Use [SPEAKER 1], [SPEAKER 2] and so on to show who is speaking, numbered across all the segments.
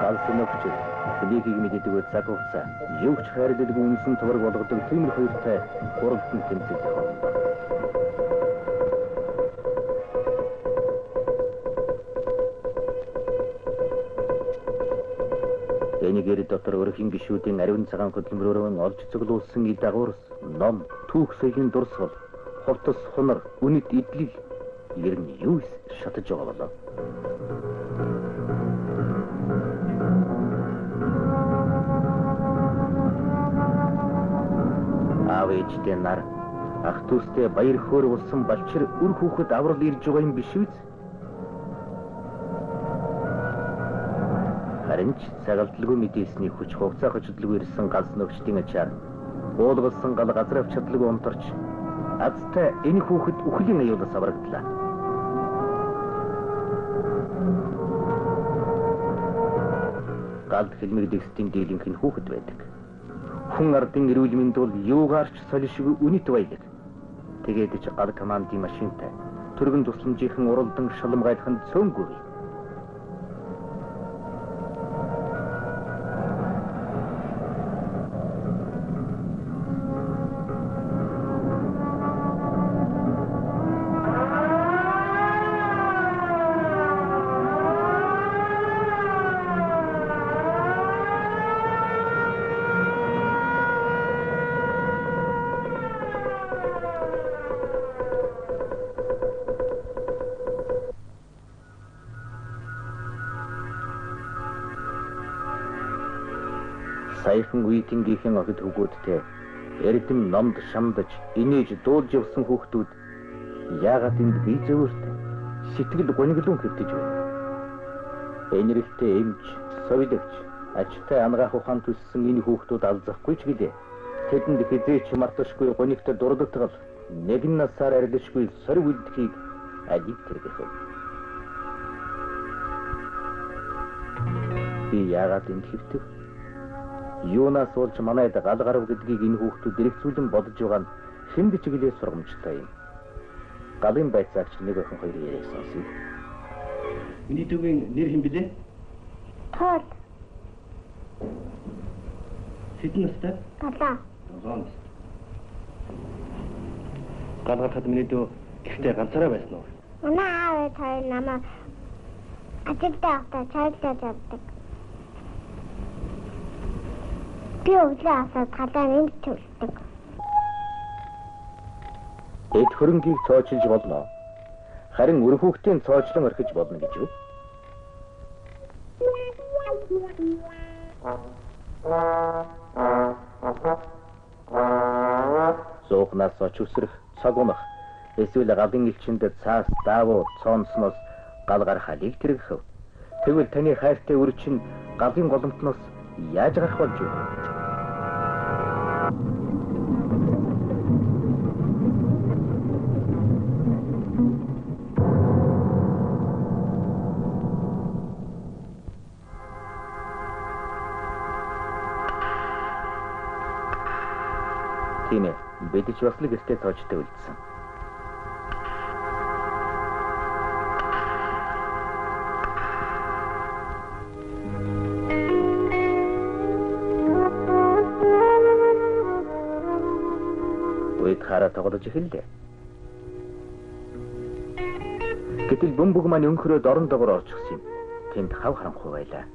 [SPEAKER 1] Алсыногч Лигийг мэддэг цаг хугацаа юу ч хайрлалгүй үнсэн товарг болгодог тиймэр хоёртай гуравтан тэмцэл явна. Энийгээр дотор өрхийн гишүүдийн ариун цагаан хөдөлмөрөөр олж цуглуулсан и дагуурс ном түүх соёлын дурсгал ховтос хонор үнэт идэл ер нь юу шатаж байгаа болоо. Аав ээжтэй нар ах дүүстэй баяр хөөр болсон балчир үр хүүхэд аврал ирж байгаа юм биш үү? Харин ч цагаалдлгүй мэдээсний хүч хугацаа хөдөлгөөр ирсэн галс нөгчдийн ачаар уулгалсан гал газар авч чадлагүй онторч азтай энэ хүүхэд үхлийн аюулаас аврагдлаа. Галд хэлмэгдэхстийн дийлэнх нь хүүхэд байдаг. Хүн ардын эрүүл мэнд бол юугаарч солишгүй үнэт байдаг. Тэгээд ч гал командын машинтай төргөн тусламжийнхан уралдан шалмгайлахын цөөнгүй. Саяхан үеийнхийнхэн охид хөвгүүдтэй эрдэм номд шамдаж инээж дуулж явсан хүүхдүүд яагаад энд бие зөөртэй сэтгэл гониглон хэвтэж байна. Энэрхтэй эмч, совилогч, ачтай ангаах ухаан төссөн энэ хүүхдүүд алзахгүй ч гэлээ. Тэдэнд хизээч марташгүй гонигт дурдтгал нэгэн насаар арилшгүй сорив үлдэхийг алийг тэргэх. Би яагаад энд хэвтэв? Юунаас болж манайд гал гарав гэдгийг энэ хүүхдүүд дэрэгцүүлэн бодож байгаа нь хэнд ч гэлээ сургамжтай юм. Галын байцаагч нэг охин хоёр яриаг сонсъё. Миний дүүгийн нэр хэм билээ?
[SPEAKER 2] Тол.
[SPEAKER 1] Хэдэн настай?
[SPEAKER 2] 7.
[SPEAKER 1] 7 настай. Галгахад миний дүү ихтэй ганцаараа байсан уу?
[SPEAKER 2] Манай аав хоёр намайг ажилдаа явахдаа цайлдаж явдаг. Би өглөө асаад гадаа энд төлдөг.
[SPEAKER 1] Эд хөрөнгийг цоочилж болно. Харин өр хүүхдийн цоочлон орхиж болно гэж үү? Зоохнаас очивсрэх, цаг унах, эсвэл галын элчинд цаас даавуу цоонсноос гал гарах алийг тэргэх. Тэгвэл таны хайртай өр чинь галын голомтноос яаж гарах болж байна? Тийм ээ, бид ч бас л гэртээ тоочтой үлдсэн. Хараа тоглож эхэллээ. Гэтэл бөмбөг маань өнхрөөд орон догоор орчихсон юм. Тэнд хав харанхуй байлаа.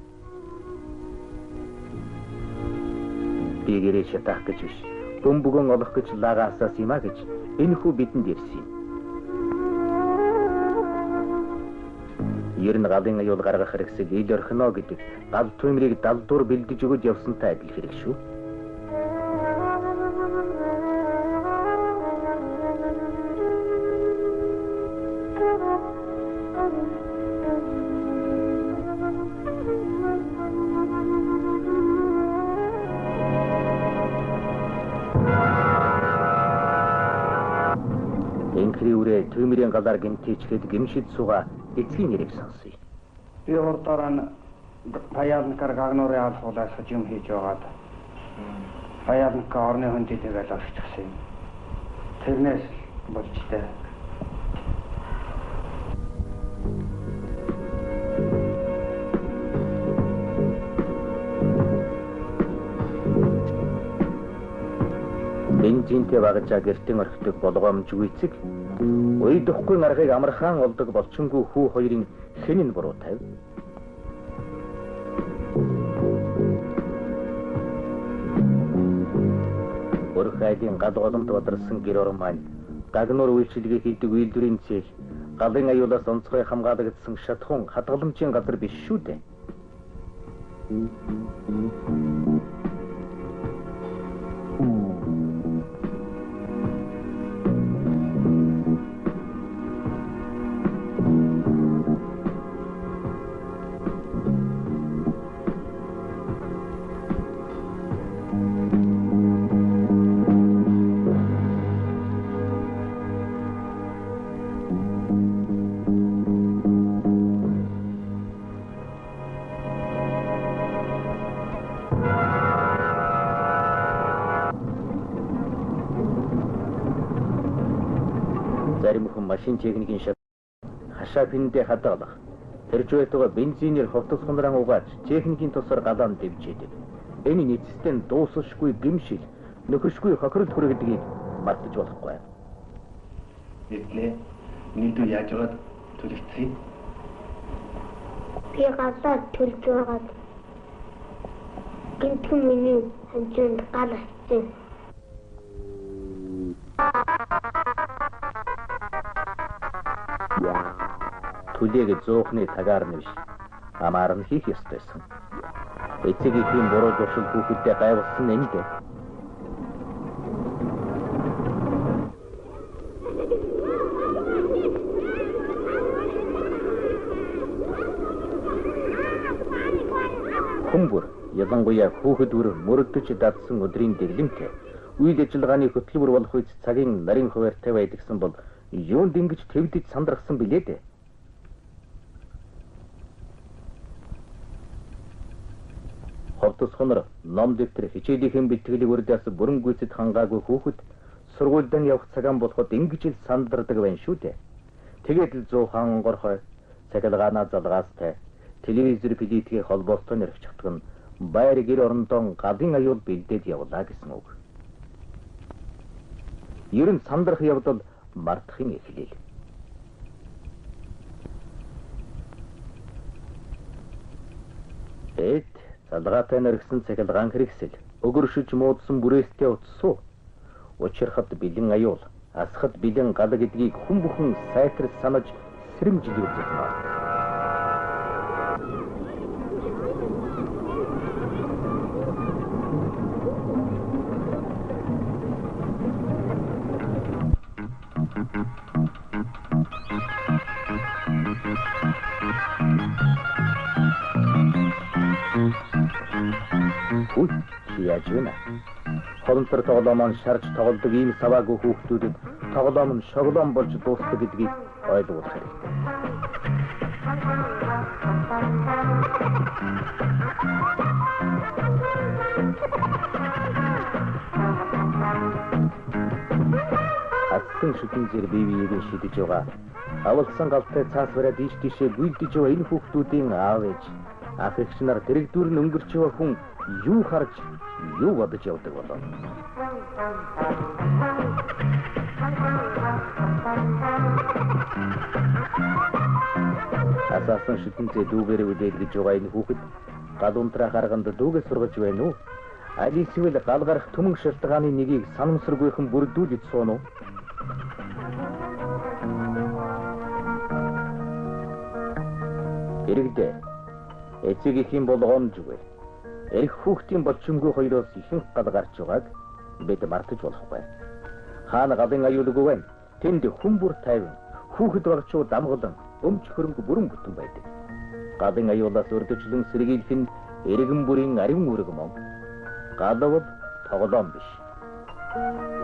[SPEAKER 1] Би гэрээ шатах гэж биш. Бөмбөгөн олох гэж лагаасаас юм а гэж энэ хүү бидэнд ирсэн юм. Ер нь галын аюул гаргах хэрэгсэл ил орхино гэдэг гал түмрийг далдуур бэлдэж өгöd явсантай адил хэрэг шүү. Түмрийн галаар гэмтээчгээд гэмшид сууга эцгийн нэрийг сонсъё.
[SPEAKER 3] Би урдаар нь паялнкар гагнуурын алхуулаас юм хийж байгаад Баяланка орны хүндэтэйгээ л орчихсан юм. Тэрнээс болж таа.
[SPEAKER 1] Бензинтэй багажаа гэртэн орхидог болгоомжгүй эцэг уйдахгүй наргыг амархан олдог болчингүй хүү хоёрын хэн нь буруу тавь. Өрх айлын гал голомт бадарсан гэр орон маань гагнуур үйлчилгээ хийдэг үйлдвэрийн цех галын аюулаас онцгой хамгаалагдсан шатхуун хадгаламжийн газар биш шүү дээ. Зарим хүн машин техникийн шат хашаа пиндэ хадгалах. Тэрж байтугай бензинээр ховтос хонрон угааж техникийн тусаар галаан дэвжээдэг. Энэ нийцтэй дуусахгүй гимшил, нөхөшгүй хохирол хүрэгдгийг мартаж болохгүй.
[SPEAKER 3] Эдлээ нийтүү яаж яваад төлөвцгий.
[SPEAKER 2] Би гадаад төлж байгаад гинтхэн миний хэмжээнд гал авчихсан.
[SPEAKER 1] Түлээг зөөхний тагаар нь биш. Амаар нь хийх ёстойсэн. Эцгийн буруу зуршил хүүхэдтэй гайвсан энэ дээ. Хүмүүр ялангуяа хүүхэд бүр мөрөгдөж дадсан өдрийн дэглэмтэй үйл ажиллагааны хөтөлбөр болох үед цагийн нарийн хуваартай байдагсан бол юунд ингэж твдэж сандрахсан билээ дээ. Ховтос хонор ном дэвтэр хичээлийн бэлтгэлийг урдаас бүрэн гүйцэд хангаагүй хүүхэд сургуульд нь явах цагаан болоход ингэж л сандардаг байна шүү дээ. Тэгээд л 100 горхой цахилгаанаа залгаастай телевизэр билетгээ холбоотой нэрвчдэг нь байр гэр орондоо галын аюул бэлдээд явлаа гэсэн үг. Ер нь сандрах явдал мартахын эхлэл. Залгаатай нэргсэн цахилгаан хэрэгсэл өгөршөж муудсан бүрээстэй утсуу. Учирхад бэлэн аюул, асхад бэлэн гал гэдгийг хүн бүхэн сайтар санаж сэрэмжлүүлж байна. Яаж вэ? Холомтор тоглоом нь шарж тоглодог ийм саваагүй хүүхдүүдэд тоглоом нь шоглоом болж дуусдаг гэдгийг ойлгох хэрэгтэй. Асан шүтэн зэр бие биеийг шидэж байгаа. Авалсан галтай цаас бариад ийш тийшээ гүйдэж байгаа энэ хүүхдүүдийн аав ээж ах эгч нар дэрэгдүүр нь өнгөрч байгаа хүн юу харж юу бодож явдаг болов. Асаасан шүтэнцээ дүүгээр үдээлгэж байгаа энэ хүүхэд гал унтраа гарганд дүүгээ сургаж байна уу? Аль эсвэл гал гарах түмэн шалтгааны нэгийг санамсаргүйхэн бүрдүүлж суун уу? Иргэдээ эцэгийнхэн болгоомжгүй. Эрх хүүхдийн болчимгүй хоёроос ихэнх гал гарч байгааг бид мартаж болохгүй. Хаана галын аюулгүй байна. Тэнд хүн бүр тайван, хүүхэд багчуу дамгалан, өмч хөрөнгө бүрэн бүтэн байдаг. Галын аюулаас өрдөжлөн сэргийлэх нь эргэн бүрийн ариун үрэг мөн. Галвал тоглоом биш.